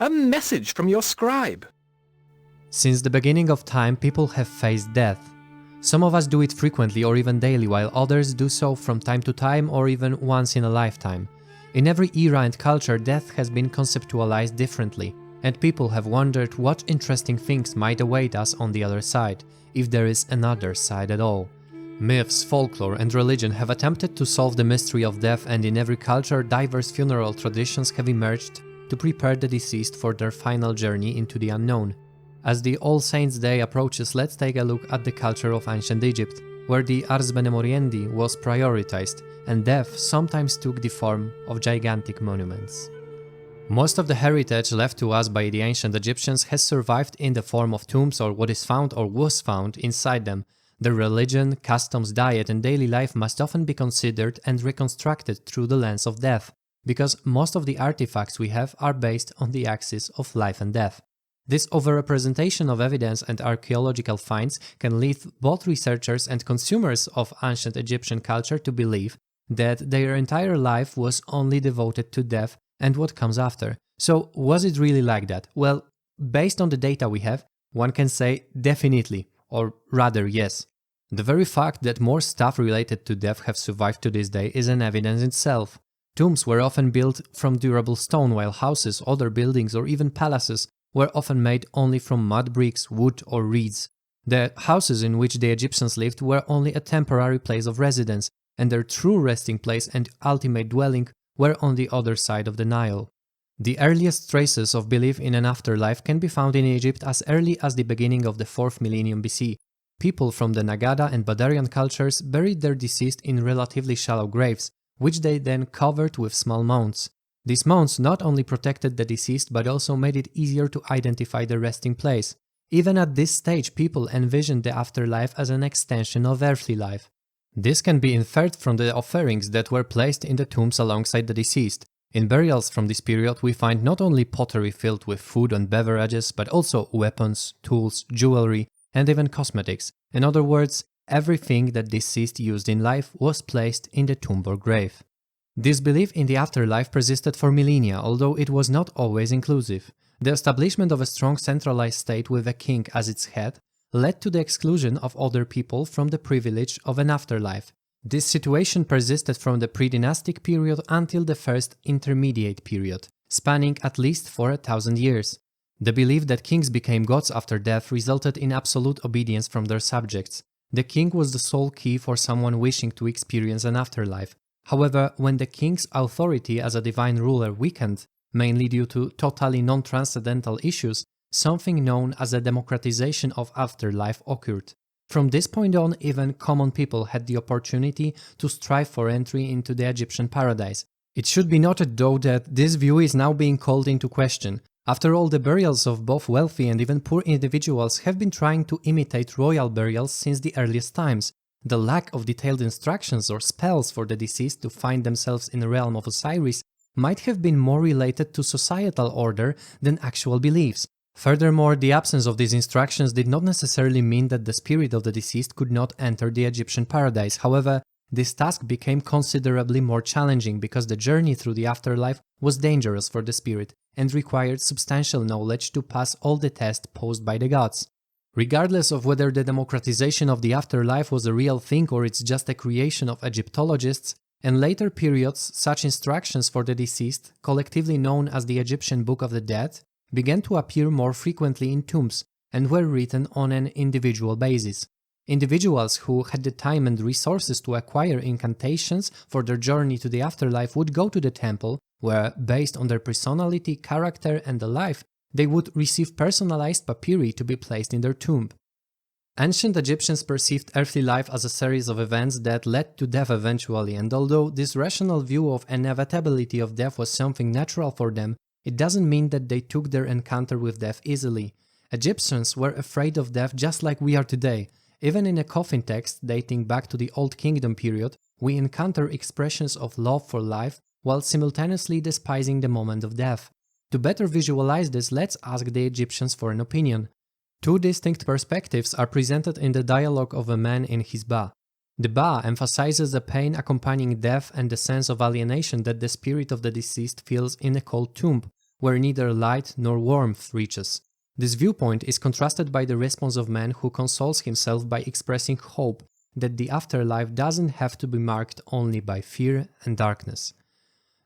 A message from your scribe. Since the beginning of time, people have faced death. Some of us do it frequently or even daily, while others do so from time to time or even once in a lifetime. In every era and culture, death has been conceptualized differently, and people have wondered what interesting things might await us on the other side, if there is another side at all. Myths, folklore, and religion have attempted to solve the mystery of death, and in every culture, diverse funeral traditions have emerged to prepare the deceased for their final journey into the unknown. As the All Saints' Day approaches, let's take a look at the culture of ancient Egypt, where the Ars Benemoriendi was prioritized, and death sometimes took the form of gigantic monuments. Most of the heritage left to us by the ancient Egyptians has survived in the form of tombs or what is found or was found inside them. Their religion, customs, diet, and daily life must often be considered and reconstructed through the lens of death, because most of the artifacts we have are based on the axis of life and death. This overrepresentation of evidence and archaeological finds can lead both researchers and consumers of ancient Egyptian culture to believe that their entire life was only devoted to death and what comes after. So, was it really like that? Well, based on the data we have, one can say definitely, or rather yes. The very fact that more stuff related to death have survived to this day is an evidence itself. Tombs were often built from durable stone, while houses, other buildings, or even palaces were often made only from mud bricks, wood, or reeds. The houses in which the Egyptians lived were only a temporary place of residence, and their true resting place and ultimate dwelling were on the other side of the Nile. The earliest traces of belief in an afterlife can be found in Egypt as early as the beginning of the 4th millennium BC. People from the Nagada and Badarian cultures buried their deceased in relatively shallow graves, which they then covered with small mounds. These mounds not only protected the deceased but also made it easier to identify their resting place. Even at this stage, people envisioned the afterlife as an extension of earthly life. This can be inferred from the offerings that were placed in the tombs alongside the deceased. In burials from this period, we find not only pottery filled with food and beverages, but also weapons, tools, jewelry, and even cosmetics. In other words, everything that deceased used in life was placed in the tomb or grave. This belief in the afterlife persisted for millennia, although it was not always inclusive. The establishment of a strong centralized state with a king as its head led to the exclusion of other people from the privilege of an afterlife. This situation persisted from the pre-dynastic period until the first intermediate period, spanning at least for 1,000 years. The belief that kings became gods after death resulted in absolute obedience from their subjects. The king was the sole key for someone wishing to experience an afterlife. However, when the king's authority as a divine ruler weakened, mainly due to totally non-transcendental issues, something known as a democratization of afterlife occurred. From this point on, even common people had the opportunity to strive for entry into the Egyptian paradise. It should be noted though that this view is now being called into question. After all, the burials of both wealthy and even poor individuals have been trying to imitate royal burials since the earliest times. The lack of detailed instructions or spells for the deceased to find themselves in the realm of Osiris might have been more related to societal order than actual beliefs. Furthermore, the absence of these instructions did not necessarily mean that the spirit of the deceased could not enter the Egyptian paradise. However, this task became considerably more challenging because the journey through the afterlife was dangerous for the spirit and required substantial knowledge to pass all the tests posed by the gods. Regardless of whether the democratization of the afterlife was a real thing or it's just a creation of Egyptologists, in later periods such instructions for the deceased, collectively known as the Egyptian Book of the Dead, began to appear more frequently in tombs and were written on an individual basis. Individuals who had the time and resources to acquire incantations for their journey to the afterlife would go to the temple, where, based on their personality, character, and the life, they would receive personalized papyri to be placed in their tomb. Ancient Egyptians perceived earthly life as a series of events that led to death eventually, and although this rational view of inevitability of death was something natural for them, it doesn't mean that they took their encounter with death easily. Egyptians were afraid of death just like we are today. Even in a coffin text dating back to the Old Kingdom period, we encounter expressions of love for life while simultaneously despising the moment of death. To better visualize this, let's ask the Egyptians for an opinion. Two distinct perspectives are presented in the dialogue of a man in his ba. The ba emphasizes the pain accompanying death and the sense of alienation that the spirit of the deceased feels in a cold tomb, where neither light nor warmth reaches. This viewpoint is contrasted by the response of man who consoles himself by expressing hope that the afterlife doesn't have to be marked only by fear and darkness.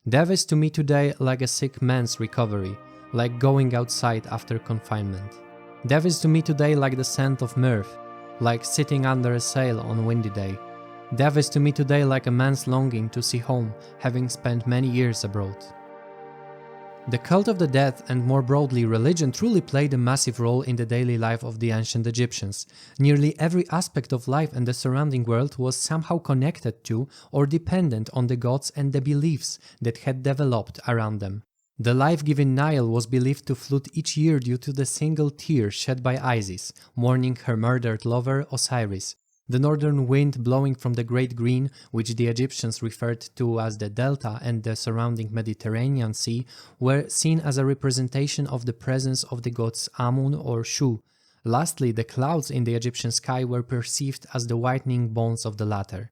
Death is to me today like a sick man's recovery, like going outside after confinement. Death is to me today like the scent of myrrh, like sitting under a sail on a windy day. Death is to me today like a man's longing to see home, having spent many years abroad. The cult of the dead and more broadly religion truly played a massive role in the daily life of the ancient Egyptians. Nearly every aspect of life and the surrounding world was somehow connected to or dependent on the gods and the beliefs that had developed around them. The life-giving Nile was believed to flood each year due to the single tear shed by Isis, mourning her murdered lover Osiris. The northern wind blowing from the Great Green, which the Egyptians referred to as the Delta, and the surrounding Mediterranean Sea were seen as a representation of the presence of the gods Amun or Shu. Lastly, the clouds in the Egyptian sky were perceived as the whitening bones of the latter.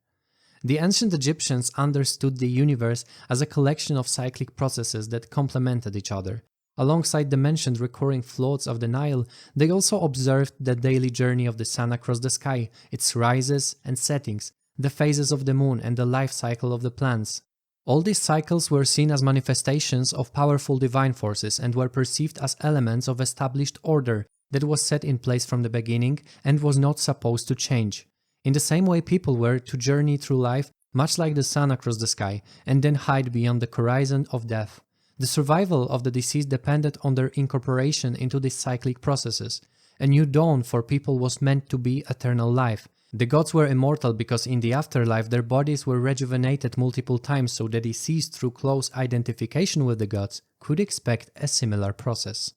The ancient Egyptians understood the universe as a collection of cyclic processes that complemented each other. Alongside the mentioned recurring floods of the Nile, they also observed the daily journey of the sun across the sky, its rises and settings, the phases of the moon and the life cycle of the plants. All these cycles were seen as manifestations of powerful divine forces and were perceived as elements of established order that was set in place from the beginning and was not supposed to change. In the same way, people were to journey through life much like the sun across the sky and then hide beyond the horizon of death. The survival of the deceased depended on their incorporation into these cyclic processes. A new dawn for people was meant to be eternal life. The gods were immortal because in the afterlife their bodies were rejuvenated multiple times, so the deceased, through close identification with the gods, could expect a similar process.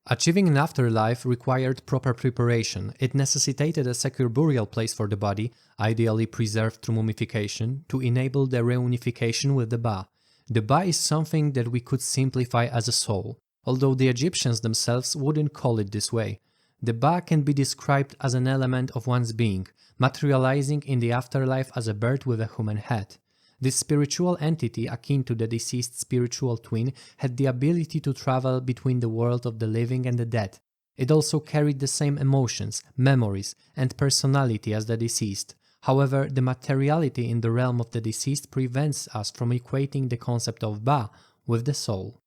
Achieving an afterlife required proper preparation. It necessitated a secure burial place for the body, ideally preserved through mummification, to enable the reunification with the Ba. The Ba is something that we could simplify as a soul, although the Egyptians themselves wouldn't call it this way. The Ba can be described as an element of one's being, materializing in the afterlife as a bird with a human head. This spiritual entity, akin to the deceased spiritual twin, had the ability to travel between the world of the living and the dead. It also carried the same emotions, memories, and personality as the deceased. However, the materiality in the realm of the deceased prevents us from equating the concept of Ba with the soul.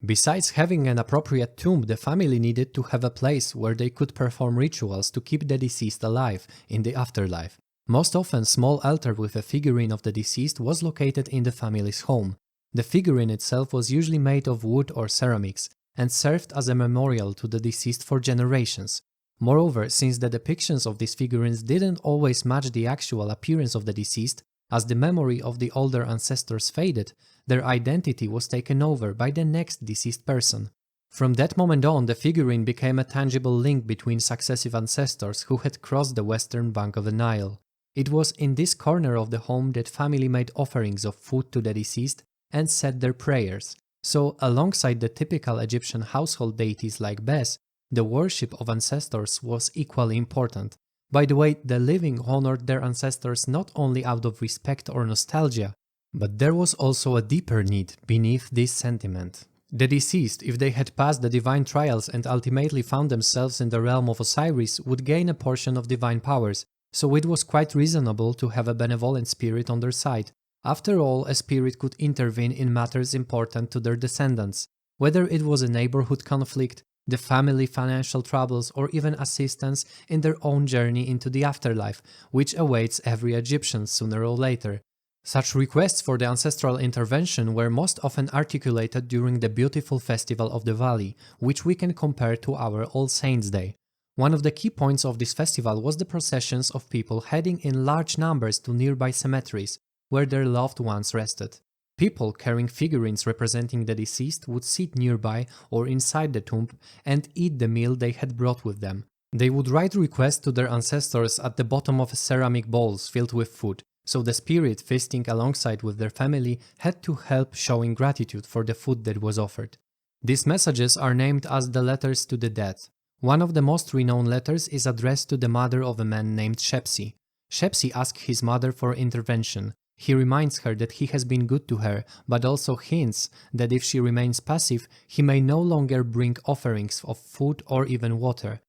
Besides having an appropriate tomb, the family needed to have a place where they could perform rituals to keep the deceased alive in the afterlife. Most often, a small altar with a figurine of the deceased was located in the family's home. The figurine itself was usually made of wood or ceramics and served as a memorial to the deceased for generations. Moreover, since the depictions of these figurines didn't always match the actual appearance of the deceased, as the memory of the older ancestors faded, their identity was taken over by the next deceased person. From that moment on, the figurine became a tangible link between successive ancestors who had crossed the western bank of the Nile. It was in this corner of the home that family made offerings of food to the deceased and said their prayers. So, alongside the typical Egyptian household deities like Bes, the worship of ancestors was equally important. By the way, the living honored their ancestors not only out of respect or nostalgia, but there was also a deeper need beneath this sentiment. The deceased, if they had passed the divine trials and ultimately found themselves in the realm of Osiris, would gain a portion of divine powers, so it was quite reasonable to have a benevolent spirit on their side. After all, a spirit could intervene in matters important to their descendants, whether it was a neighborhood conflict, the family financial troubles, or even assistance in their own journey into the afterlife, which awaits every Egyptian sooner or later. Such requests for the ancestral intervention were most often articulated during the beautiful festival of the Valley, which we can compare to our All Saints' Day. One of the key points of this festival was the processions of people heading in large numbers to nearby cemeteries, where their loved ones rested. People carrying figurines representing the deceased would sit nearby or inside the tomb and eat the meal they had brought with them. They would write requests to their ancestors at the bottom of ceramic bowls filled with food, so the spirit feasting alongside with their family had to help showing gratitude for the food that was offered. These messages are named as the letters to the dead. One of the most renowned letters is addressed to the mother of a man named Shepsi. Shepsi asked his mother for intervention. He reminds her that he has been good to her, but also hints that if she remains passive, he may no longer bring offerings of food or even water.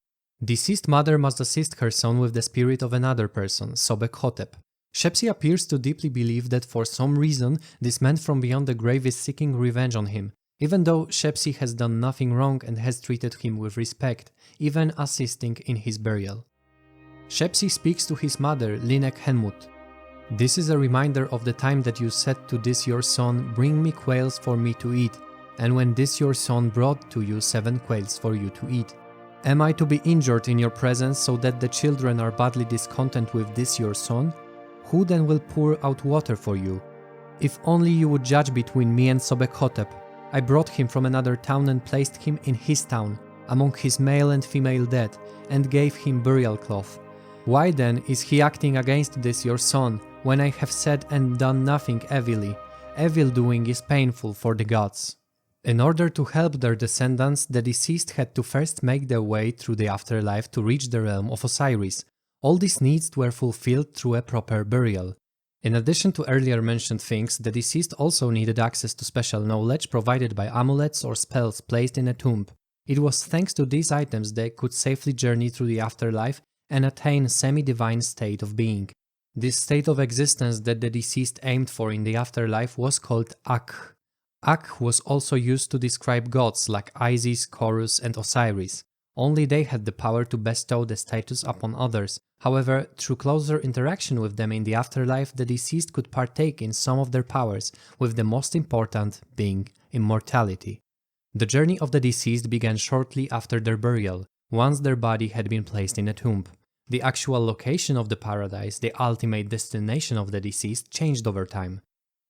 Deceased mother must assist her son with the spirit of another person, Sobek-Hotep. Shepsi appears to deeply believe that for some reason this man from beyond the grave is seeking revenge on him, even though Shepsi has done nothing wrong and has treated him with respect, even assisting in his burial. Shepsi speaks to his mother, Linek Henmut. This is a reminder of the time that you said to this your son, bring me quails for me to eat, and when this your son brought to you 7 quails for you to eat. Am I to be injured in your presence so that the children are badly discontent with this your son? Who then will pour out water for you? If only you would judge between me and Sobek-Hotep. I brought him from another town and placed him in his town, among his male and female dead, and gave him burial cloth. Why then is he acting against this your son, when I have said and done nothing evilly? Evil doing is painful for the gods. In order to help their descendants, the deceased had to first make their way through the afterlife to reach the realm of Osiris. All these needs were fulfilled through a proper burial. In addition to earlier mentioned things, the deceased also needed access to special knowledge provided by amulets or spells placed in a tomb. It was thanks to these items they could safely journey through the afterlife and attain a semi-divine state of being. This state of existence that the deceased aimed for in the afterlife was called Akh. Akh was also used to describe gods like Isis, Horus, and Osiris. Only they had the power to bestow the status upon others. However, through closer interaction with them in the afterlife, the deceased could partake in some of their powers, with the most important being immortality. The journey of the deceased began shortly after their burial, once their body had been placed in a tomb. The actual location of the paradise, the ultimate destination of the deceased, changed over time.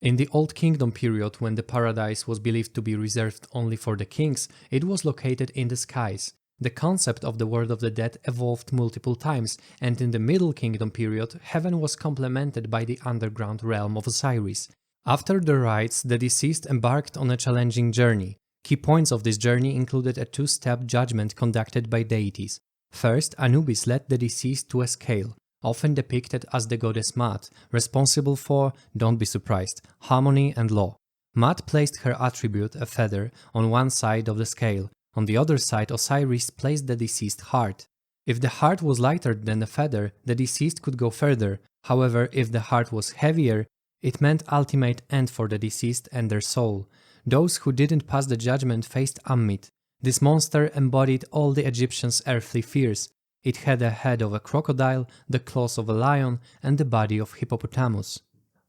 In the Old Kingdom period, when the paradise was believed to be reserved only for the kings, it was located in the skies. The concept of the world of the dead evolved multiple times, and in the Middle Kingdom period, heaven was complemented by the underground realm of Osiris. After the rites, the deceased embarked on a challenging journey. Key points of this journey included a 2-step judgment conducted by deities. First, Anubis led the deceased to a scale, often depicted as the goddess Mat, responsible for, don't be surprised, harmony and law. Mat placed her attribute, a feather, on one side of the scale. On the other side, Osiris placed the deceased heart. If the heart was lighter than the feather, the deceased could go further. However, if the heart was heavier, it meant ultimate end for the deceased and their soul. Those who didn't pass the judgment faced Ammit. This monster embodied all the Egyptians' earthly fears. It had a head of a crocodile, the claws of a lion, and the body of hippopotamus.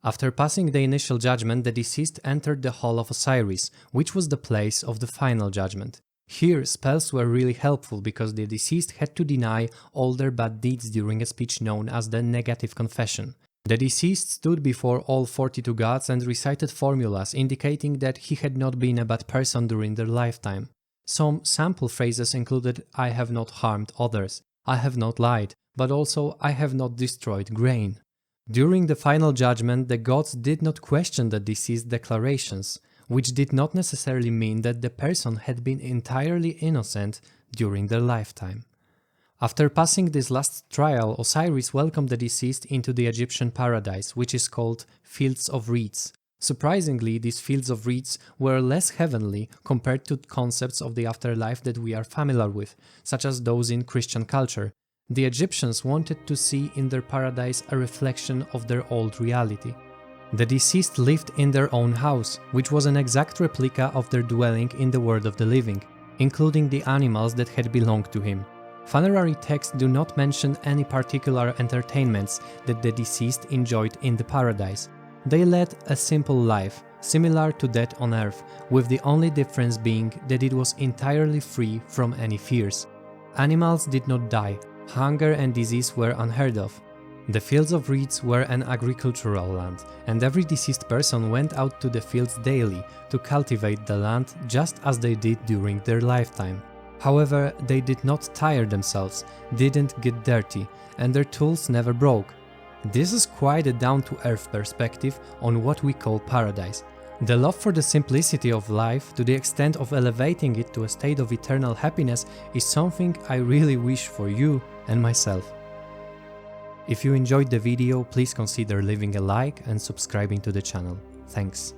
After passing the initial judgment, the deceased entered the Hall of Osiris, which was the place of the final judgment. Here, spells were really helpful because the deceased had to deny all their bad deeds during a speech known as the negative confession. The deceased stood before all 42 gods and recited formulas indicating that he had not been a bad person during their lifetime. Some sample phrases included, I have not harmed others, I have not lied, but also I have not destroyed grain. During the final judgment, the gods did not question the deceased's declarations, which did not necessarily mean that the person had been entirely innocent during their lifetime. After passing this last trial, Osiris welcomed the deceased into the Egyptian paradise, which is called Fields of Reeds. Surprisingly, these fields of reeds were less heavenly compared to concepts of the afterlife that we are familiar with, such as those in Christian culture. The Egyptians wanted to see in their paradise a reflection of their old reality. The deceased lived in their own house, which was an exact replica of their dwelling in the world of the living, including the animals that had belonged to him. Funerary texts do not mention any particular entertainments that the deceased enjoyed in the paradise. They led a simple life, similar to that on earth, with the only difference being that it was entirely free from any fears. Animals did not die, hunger and disease were unheard of. The fields of reeds were an agricultural land, and every deceased person went out to the fields daily to cultivate the land just as they did during their lifetime. However, they did not tire themselves, didn't get dirty, and their tools never broke. This is quite a down-to-earth perspective on what we call paradise. The love for the simplicity of life, to the extent of elevating it to a state of eternal happiness, is something I really wish for you and myself. If you enjoyed the video, please consider leaving a like and subscribing to the channel. Thanks.